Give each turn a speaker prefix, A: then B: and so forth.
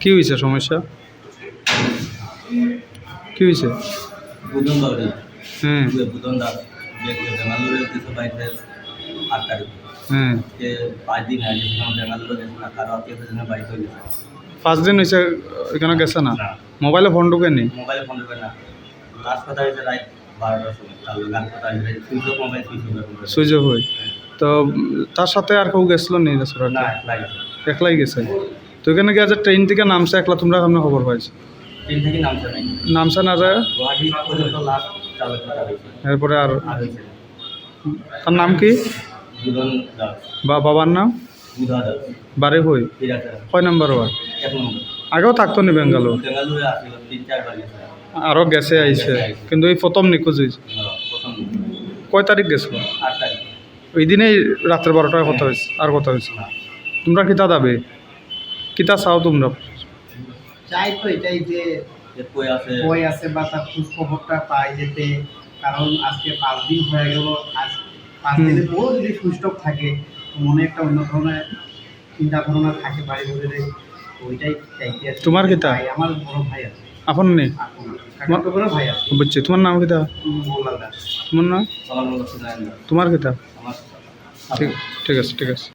A: কি হয়েছে সমস্যা? কি হয়েছে?
B: বুধন বাউরি
A: হ্যাঁ
B: বুধন দা বেঙ্গালুরু কিছু বাইরে আটকারি
A: হ্যাঁ
B: যে 5 দিন আগে বেঙ্গালুরু গেছে না কারো আত্মীয় স্বজনের বাড়িতে গেছে
A: 5 দিন হয়েছে এখানে গেছে না?
B: না
A: মোবাইলে ফোন ঢুকেনি?
B: মোবাইলে ফোন করবে না লাস্ট কথা হয়েছে রাত 12টার সময় কাল গান কথা হয়েছে switch off mobile
A: switch off হয়ে তো তার সাথে আর কেউ গেছিল নি
B: না
A: রেস্তোরাঁতে?
B: লাইভ
A: একলাই গেছে। তো এখানে গিয়ে যে ট্রেন থেকে নামছে একলা, তোমরা কেমন খবর পাইছো?
B: ট্রেন থেকে নামছে নাই
A: নামছে না যায়
B: গুয়াহাটি পর্যন্ত লাস্ট চালু কথা হয়েছে
A: এরপরে আর
B: আর হয়েছে না।
A: তার নাম কি?
B: বুধন দাস
A: বা বাবার নাম?
B: বুধা দাস
A: বাড়ি হই
B: বিরাটা
A: কয় নাম্বার ওয়ার্ড?
B: 1 নম্বর
A: আগেও থাকতো নি বেঙ্গালোর?
B: বেঙ্গালুরু আসছিল 3-4 বার গেছে
A: আরও গেছে আইছে কিন্তু এই প্রথম নিখোঁজ হয়েছে।
B: প্রথম
A: কয় তারিখ গেছিল?
B: 8 তারিখ
A: ওই দিনেই রাত্রে 12টায় কথা হয়েছে আর কথা হয়েছে?
B: না
A: তোমরা কিতা দাবে কিতা চাও তোমরা?
C: চাই তো এটাই যে
B: যে কই আছে
C: বই আছে বা তার খোঁজ খবরটা পাই যেতে, কারণ আজকে 5 দিন হয়ে গেল। আজ 5 দিনের পরও যদি সুস্থ থাকে মনে একটা অন্য ধরনের চিন্তা ভাবনা থাকে বাড়ি ঘরে, ওইটাই চাইতে আছে।
A: তোমার কিতা?
C: আমার বড় ভাই আছে
A: আপন নেই?
C: আমার বড় ভাই আছে
A: বুঝছি। তোমার নাম কিতা?
C: মোল্লা দাস।
A: তোমার নাম?
B: আমার মনে হচ্ছে না
A: তোমার কিতা?
B: আমার
A: ঠিক ঠিক আছে ঠিক আছে।